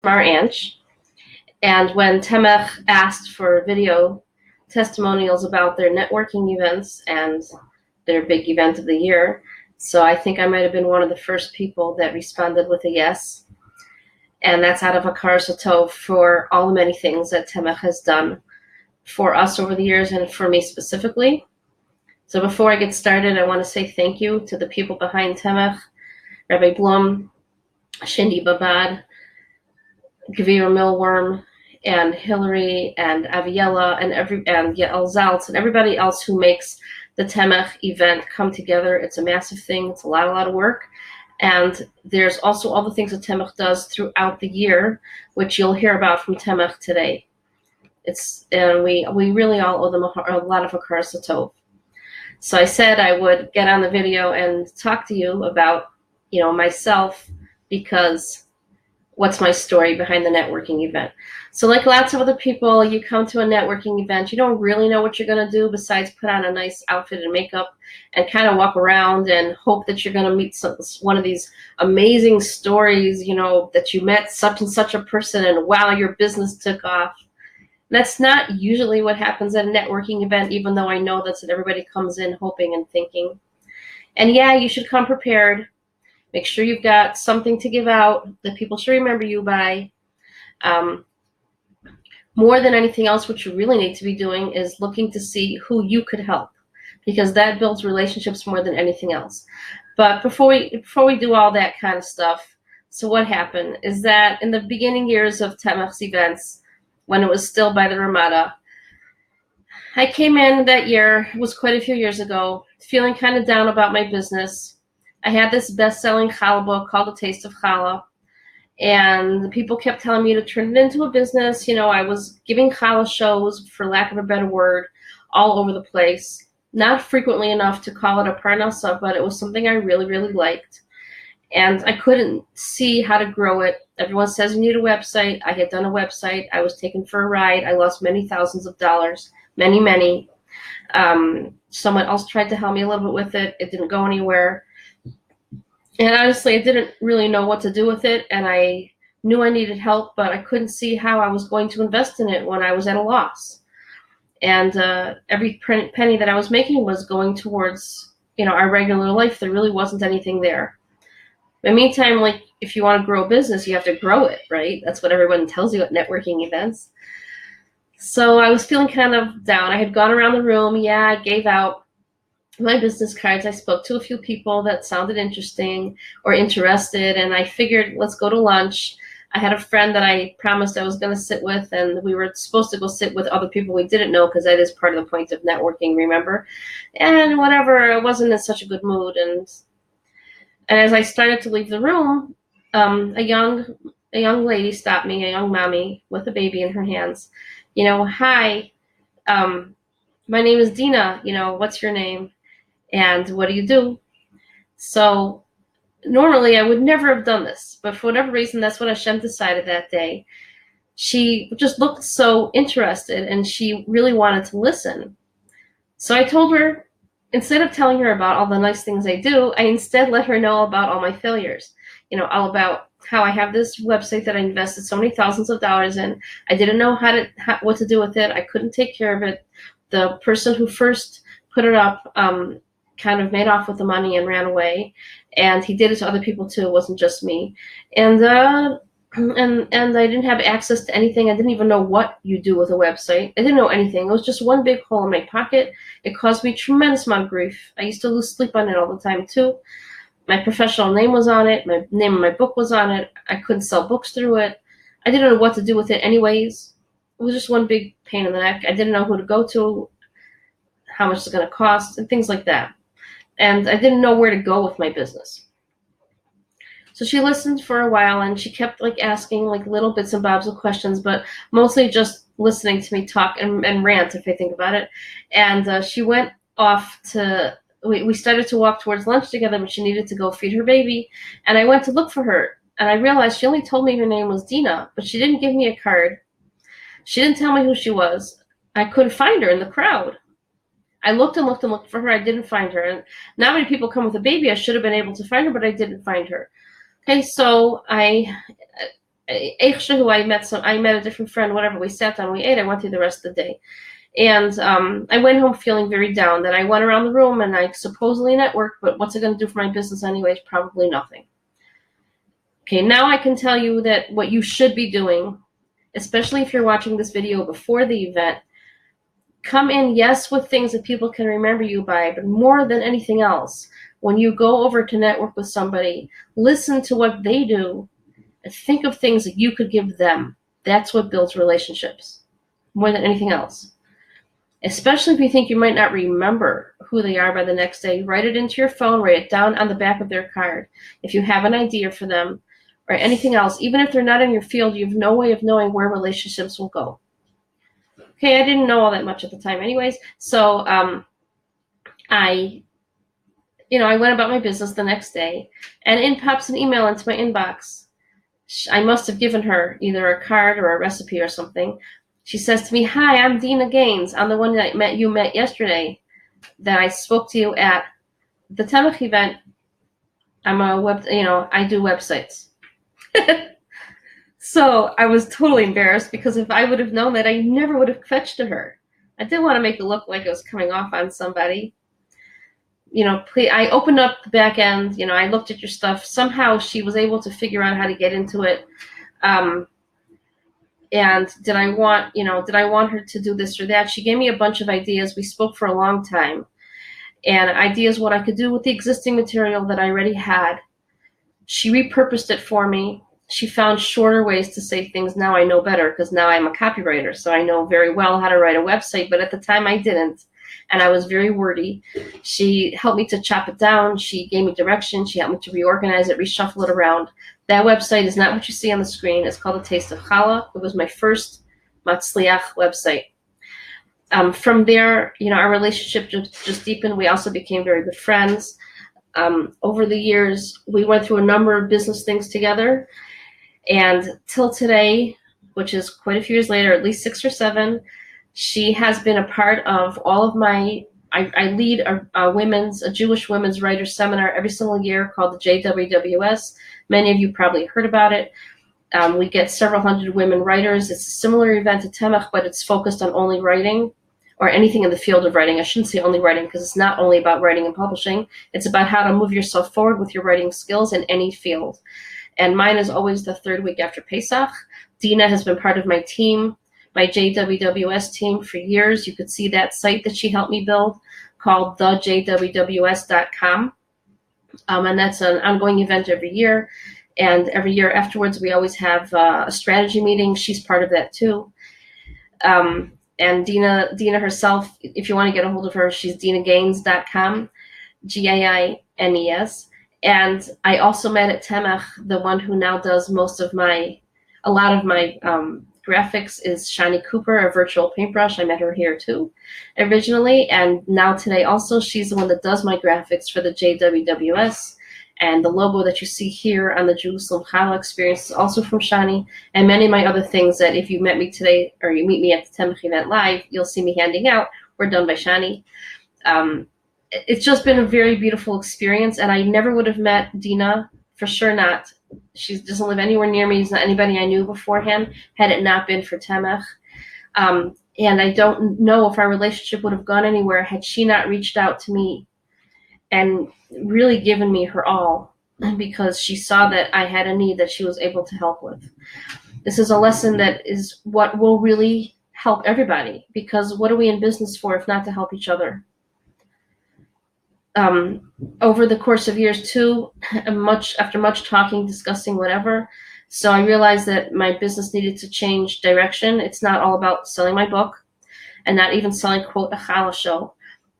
Tamar Ansh. And when Temech asked for video testimonials about their networking events and their big event of the year, so I think I might have been one of the first people that responded with a yes. And that's out of Hakar Satov for all the many things that Temech has done for us over the years and for me specifically. So before I get started, I want to say thank you to the people behind Temech, Rabbi Blum, Shindy Babad, Gvir Millworm, and Hillary and Aviella and Yael Zaltz and everybody else who makes the Temech event come together. It's a massive thing. It's a lot of work. And there's also all the things that Temech does throughout the year, which you'll hear about from Temech today. We really all owe them a lot of Hakar Satov. So I said I would get on the video and talk to you about, myself, because what's my story behind the networking event. So like lots of other people, you come to a networking event, you don't really know what you're going to do besides put on a nice outfit and makeup and kind of walk around and hope that you're going to meet one of these amazing stories, that you met such and such a person and wow, your business took off. That's not usually what happens at a networking event, even though I know that's what everybody comes in hoping and thinking. And yeah, you should come prepared. Make sure you've got something to give out that people should remember you by. More than anything else, what you really need to be doing is looking to see who you could help, because that builds relationships more than anything else. But before we do all that kind of stuff, so what happened is that in the beginning years of Temech's events, when it was still by the Ramada, I came in that year, it was quite a few years ago, feeling kind of down about my business. I had this best-selling challah book called The Taste of Challah, and the people kept telling me to turn it into a business. I was giving challah shows, for lack of a better word, all over the place. Not frequently enough to call it a parnasa, but it was something I really, really liked. And I couldn't see how to grow it. Everyone says you need a website. I had done a website. I was taken for a ride. I lost many thousands of dollars, many. Someone else tried to help me a little bit with it. It didn't go anywhere. And honestly, I didn't really know what to do with it. And I knew I needed help, but I couldn't see how I was going to invest in it when I was at a loss. And every penny that I was making was going towards, our regular life. There really wasn't anything there. In the meantime, like, if you want to grow a business, you have to grow it, right? That's what everyone tells you at networking events. So I was feeling kind of down. I had gone around the room. Yeah, I gave out my business cards. I spoke to a few people that sounded interesting or interested, and I figured, let's go to lunch. I had a friend that I promised I was going to sit with, and we were supposed to go sit with other people we didn't know, because that is part of the point of networking, remember? And whatever, I wasn't in such a good mood, and as I started to leave the room, a young lady stopped me, a young mommy with a baby in her hands. Hi, my name is Dina. What's your name? And what do you do? So normally I would never have done this, but for whatever reason, that's what Hashem decided that day. She just looked so interested, and she really wanted to listen. So I told her, instead of telling her about all the nice things I do, I instead let her know about all my failures. All about how I have this website that I invested so many thousands of dollars in. I didn't know what to do with it. I couldn't take care of it. The person who first put it up kind of made off with the money and ran away, and he did it to other people too. It wasn't just me. And I didn't have access to anything. I didn't even know what you do with a website. I didn't know anything. It was just one big hole in my pocket. It caused me a tremendous amount of grief. I used to lose sleep on it all the time too. My professional name was on it. My name of my book was on it. I couldn't sell books through it. I didn't know what to do with it anyways. It was just one big pain in the neck. I didn't know who to go to, how much it's going to cost, and things like that. And I didn't know where to go with my business. So she listened for a while, and she kept asking little bits and bobs of questions, but mostly just listening to me talk and rant, if I think about it. And she went off to, we started to walk towards lunch together, but she needed to go feed her baby. And I went to look for her, and I realized she only told me her name was Dina, but she didn't give me a card. She didn't tell me who she was. I couldn't find her in the crowd. I looked and looked and looked for her. I didn't find her. And not many people come with a baby. I should have been able to find her, but I didn't find her. Okay, so I who I met a different friend, whatever, we sat down, we ate, I went through the rest of the day. And I went home feeling very down, that I went around the room and I supposedly networked, but what's it going to do for my business anyways? Probably nothing. Okay, now I can tell you that what you should be doing, especially if you're watching this video before the event, come in, yes, with things that people can remember you by, but more than anything else, when you go over to network with somebody, listen to what they do and think of things that you could give them. That's what builds relationships more than anything else. Especially if you think you might not remember who they are by the next day, write it into your phone, write it down on the back of their card. If you have an idea for them or anything else, even if they're not in your field, you have no way of knowing where relationships will go. Okay, I didn't know all that much at the time anyways, so I went about my business the next day, and in pops an email into my inbox. I must have given her either a card or a recipe or something. She says to me, "Hi, I'm Dina Gaines. I'm the one that you met yesterday, that I spoke to you at the Temech event. I'm a I do websites." So I was totally embarrassed, because if I would have known that, I never would have fetched to her. I didn't want to make it look like I was coming off on somebody. I opened up the back end. I looked at your stuff. Somehow she was able to figure out how to get into it. And did I want her to do this or that? She gave me a bunch of ideas. We spoke for a long time, and ideas what I could do with the existing material that I already had. She repurposed it for me. She found shorter ways to say things. Now I know better, because now I'm a copywriter, so I know very well how to write a website, but at the time I didn't, and I was very wordy. She helped me to chop it down. She gave me direction. She helped me to reorganize it, reshuffle it around. That website is not what you see on the screen. It's called A Taste of Challah. It was my first Matzliach website. From there, our relationship just deepened. We also became very good friends. Over the years, we went through a number of business things together. And till today, which is quite a few years later, at least 6 or 7, she has been a part of all of my, I lead a Jewish women's writers seminar every single year called the JWWS. Many of you probably heard about it. We get several hundred women writers. It's a similar event to Temech, but it's focused on only writing, or anything in the field of writing. I shouldn't say only writing, because it's not only about writing and publishing. It's about how to move yourself forward with your writing skills in any field. And mine is always the 3rd week after Pesach. Dina has been part of my team, my JWWS team, for years. You could see that site that she helped me build called thejwws.com. And that's an ongoing event every year. And every year afterwards, we always have a strategy meeting. She's part of that too. And Dina herself, if you want to get a hold of her, she's dinagaines.com, Gaines. And I also met at Temech, the one who now does a lot of my graphics is Shani Cooper, a virtual paintbrush. I met her here too, originally. And now today also, she's the one that does my graphics for the JWWS. And the logo that you see here on the Jerusalem Challah experience is also from Shani, and many of my other things that if you met me today, or you meet me at the Temech event live, you'll see me handing out, were done by Shani. It's just been a very beautiful experience, and I never would have met Dina, for sure not. She doesn't live anywhere near me. She's not anybody I knew beforehand, had it not been for Temech. And I don't know if our relationship would have gone anywhere had she not reached out to me and really given me her all, because she saw that I had a need that she was able to help with. This is a lesson that is what will really help everybody, because what are we in business for if not to help each other? Over the course of years too, after much talking, discussing, whatever, so I realized that my business needed to change direction. It's not all about selling my book, and not even selling, quote, a challah show.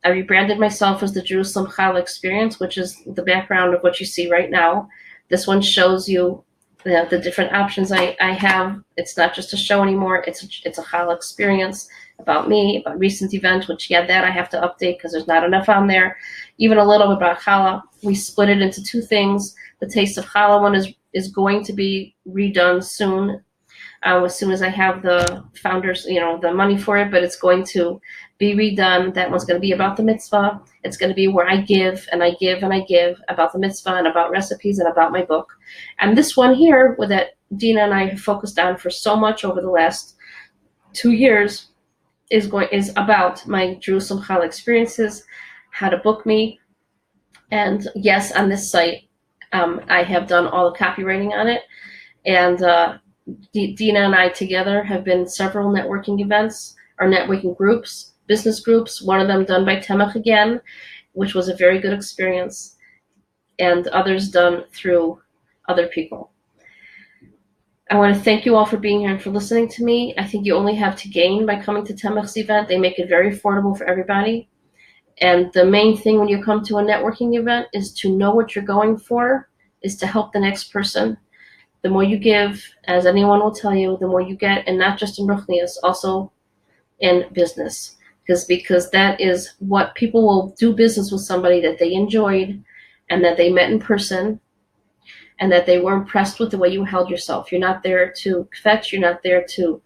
I rebranded myself as the Jerusalem Challah Experience, which is the background of what you see right now. This one shows you the different options I have. It's not just a show anymore. It's a Challah experience about me, about recent events, which, yeah, that I have to update because there's not enough on there. Even a little bit about Challah. We split it into 2 things. The Taste of Challah one is going to be redone soon. as soon as I have the founders, the money for it. But it's going to be redone. That one's going to be about the mitzvah. It's going to be where I give and I give and I give about the mitzvah and about recipes and about my book. And this one here, with that Dina and I have focused on for so much over the last 2 years, is about my Jerusalem Challah experiences, how to book me. And yes, on this site, I have done all the copywriting on it. And Dina and I together have been several networking events or networking groups, business groups, one of them done by Temech again, which was a very good experience, and others done through other people. I want to thank you all for being here and for listening to me. I think you only have to gain by coming to Temech's event. They make it very affordable for everybody. And the main thing when you come to a networking event is to know what you're going for, is to help the next person. The more you give, as anyone will tell you, the more you get, and not just in Ruchnius, also in business. Because that is what people will do business with somebody that they enjoyed and that they met in person and that they were impressed with the way you held yourself. You're not there to fetch. You're not there to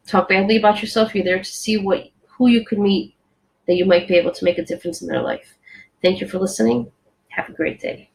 talk badly about yourself. You're there to see who you could meet that you might be able to make a difference in their life. Thank you for listening. Have a great day.